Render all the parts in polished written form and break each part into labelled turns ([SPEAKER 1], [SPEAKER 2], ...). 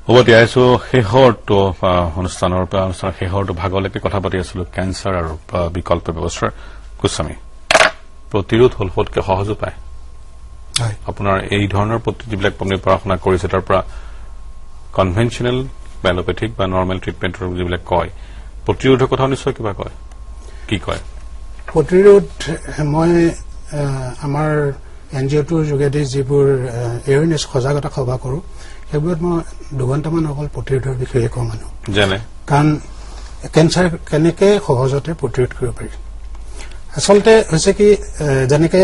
[SPEAKER 1] হ'ব দিয়া আছো শেহৰটো অনুষ্ঠানৰ শেহৰটো ভাগলৈকে কথা পাতি আছিলো কেঞ্চাৰ আৰু বিকল্প ব্যৱস্থাৰ গোস্বামী প্ৰতিৰোধ হল হতকে সহজ উপায় আপোনাৰ এই ধৰণৰ যিবিলাক আপুনি পঢ়াশুনা কৰিছে তাৰ পৰা কনভেনচনেল এলোপেথিক বা নৰ্মেল ট্ৰিটমেণ্টৰ যিবিলাক কয় প্ৰতিৰোধৰ কথা নিশ্চয় কিবা কয় কি কয়
[SPEAKER 2] প্ৰতিৰোধ মই আমাৰ এনজিঅ'টোৰ যোগেদি যিবোৰ এৱেৰনেছ সজাগতা সভা কৰোঁ সেইবোৰত মই 2 ঘণ্টামান অকল প্ৰতিৰোধৰ বিষয়ে কওঁ মানুহ
[SPEAKER 1] জানে
[SPEAKER 2] কাৰণ কেঞ্চাৰ কেনেকৈ সহজতে প্ৰতিৰোধ কৰিব পাৰি আচলতে হৈছে কি যেনেকে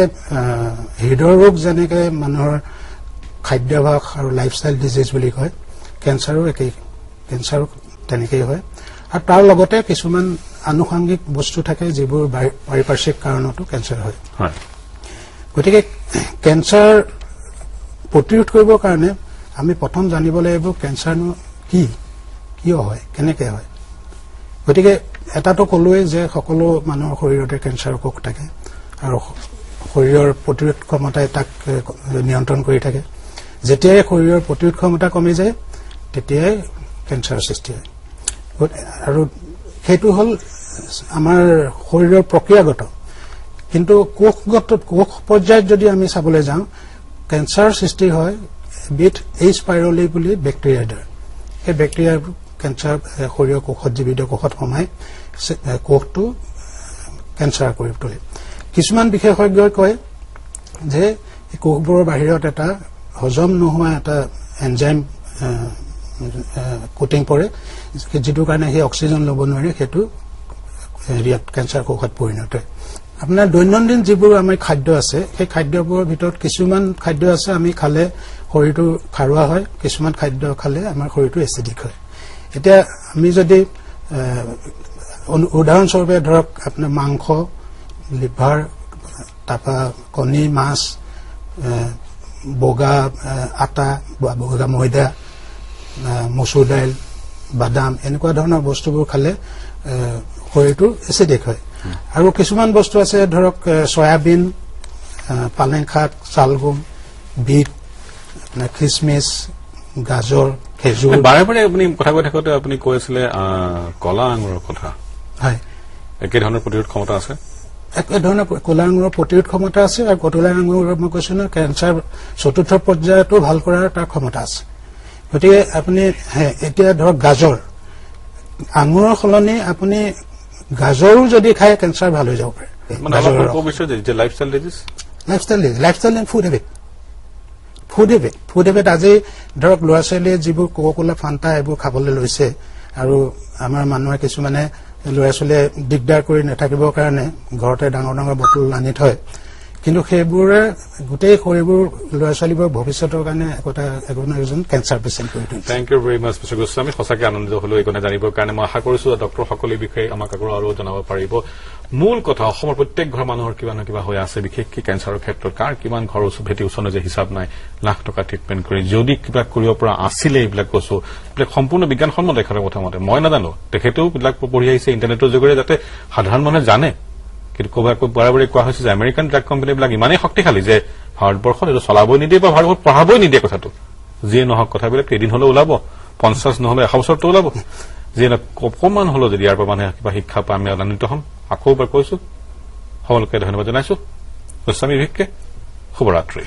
[SPEAKER 2] হৃদয় ৰোগ যেনেকে মানুহৰ খাদ্যাভ্যাস আৰু লাইফষ্টাইল ডিজিজ বুলি কয় কেঞ্চাৰো একেই কেঞ্চাৰো তেনেকেই হয় আৰু তাৰ লগতে কিছুমান আনুষংগিক বস্তু থাকে যিবোৰ পাৰিপাৰ্শ্বিক কাৰণতো কেঞ্চাৰ হয় গতিকে কেঞ্চাৰ প্ৰতিৰোধ কৰিবৰ কাৰণে আমি প্ৰথম জানিব লাগিব কেঞ্চাৰনো কি কিয় হয় কেনেকৈ হয় গতিকে এটাতো ক'লোৱেই যে সকলো মানুহৰ শৰীৰতে কেঞ্চাৰ কোষ থাকে আৰু শৰীৰৰ প্ৰতিৰোধ ক্ষমতাই তাক নিয়ন্ত্ৰণ কৰি থাকে যেতিয়াই শৰীৰৰ প্ৰতিৰোধ ক্ষমতা কমি যায় তেতিয়াই কেঞ্চাৰৰ সৃষ্টি হয় আৰু সেইটো হ'ল আমাৰ শৰীৰৰ প্ৰক্ৰিয়াগত কিন্তু কোষ পৰ্যায়ত যদি আমি চাবলৈ যাওঁ কেঞ্চাৰ সৃষ্টি হয় বিট এইচ পাইৰলি বুলি বেক্টেৰিয়াৰ দ্বাৰা সেই বেক্টেৰিয়াৰ কেঞ্চাৰ শৰীৰৰ কোষত জীৱিত কোষত সোমাই কোষটো কেঞ্চাৰ কৰি তোলে কিছুমান বিশেষজ্ঞই কয় যে এই কোষবোৰৰ বাহিৰত এটা হজম নোহোৱা এটা এনজাইম কোটিং পৰে যিটো কাৰণে সেই অক্সিজেন ল'ব নোৱাৰে সেইটো হেৰিয়াত কেঞ্চাৰ কোষত পৰিণত হয় আপোনাৰ দৈনন্দিন যিবোৰ আমাৰ খাদ্য আছে সেই খাদ্যবোৰৰ ভিতৰত কিছুমান খাদ্য আছে আমি খালে শৰীৰটো খাৰুৱা হয় কিছুমান খাদ্য খালে আমাৰ শৰীৰটো এচিডিক হয় এতিয়া আমি যদি উদাহৰণস্বৰূপে ধৰক আপোনাৰ মাংস লিভাৰ তাৰপৰা কণী মাছ বগা আটা বা বগা ময়দা মচুৰ দাইল বাদাম এনেকুৱা ধৰণৰ বস্তুবোৰ খালে শৰীৰটো এচিডিক হয় আৰু কিছুমান বস্তু আছে ধৰক সয়াবিন পালেং শাক চালগম বিট খিচমিচ গাজৰ খেজুৰ
[SPEAKER 1] বাৰে বাৰে আপুনি কথা কৈ থাকোঁতে আপুনি কৈ আছিলে কলা আঙুৰৰ কথা
[SPEAKER 2] হয়
[SPEAKER 1] একেধৰণৰ প্ৰতিৰোধ ক্ষমতা আছে
[SPEAKER 2] একেধৰণৰ কলা আঙুৰৰ প্ৰতিৰোধ ক্ষমতা আছে আৰু কলা আঙুৰৰ মই কৈছো ন কেঞ্চাৰ চতুৰ্থ পৰ্যায়তো ভাল কৰাৰ তাৰ ক্ষমতা আছে গতিকে আপুনি এতিয়া ধৰক গাজৰ আঙুৰৰ সলনি আপুনি গাজৰো যদি খায় কেঞ্চাৰ ভাল হৈ যাব পাৰে লাইফষ্টাইল ফুড হেবিট আজি ধৰক ল'ৰা ছোৱালীয়ে যিবোৰ কোকা-কোলা ফান্টা এইবোৰ খাবলৈ লৈছে আৰু আমাৰ মানুহে কিছুমানে ল'ৰা ছোৱালীয়ে দিগদাৰ কৰি নাথাকিবৰ কাৰণে ঘৰতে ডাঙৰ ডাঙৰ বটল আনি থয় কিন্তু সেইবোৰে গোটেই শৰীৰবোৰ ল'ৰা ছোৱালীবোৰ ভৱিষ্যতৰ কাৰণে এজন কেঞ্চাৰ পেচেণ্ট কৰি তুলিছে
[SPEAKER 1] thank you very much mister Goswami সঁচাকৈ আনন্দিত হলো এই কথা জানিবৰ কাৰণে মই আশা কৰিছো ডক্টৰসকলে এই বিষয়ে আমাক আৰু জনাব পাৰিব মূল কথা অসমৰ প্ৰত্যেক ঘৰ মানুহৰ কিবা নহয় কিবা হৈ আছে বিশেষকৈ কেঞ্চাৰৰ ক্ষেত্ৰত কাৰ কিমান ঘৰ ভেটি ওচৰ যে হিচাপ নাই লাখ টকা ট্ৰিটমেণ্ট কৰি যদি কিবা কৰিব পৰা আছিলে এইবিলাক কৈছো এইবিলাক সম্পূৰ্ণ বিজ্ঞানসন্মত এখানে প্ৰথমতে মই নাজানো তেখেতেও এইবিলাক পঢ়ি আহিছে ইণ্টাৰনেটৰ যোগেৰে যাতে সাধাৰণ মানুহে জানে কিন্তু বাৰে বাৰে কোৱা হৈছে যে আমেৰিকান ড্ৰাগ কোম্পানীবিলাক ইমানেই শক্তিশালী যে ভাৰতবৰ্ষত এইটো চলাবই নিদিয়ে বা ভাৰতবৰ্ষত পঢ়াবই নিদিয়ে কথাটো যিয়ে নহওক কথাবিলাক কেইদিন হলেও ওলাব 50 নহলে 100 বছৰতো ওলাব যিয়ে অকণমান হলেও যদি ইয়াৰ পৰা মানুহে কিবা শিক্ষা পাই আমি আনন্দিত হ'ম আকৌ এবাৰ কৈছো সকলোকে ধন্যবাদ জনাইছো গোস্বামী ভিক্ষে শুভৰাত্ৰি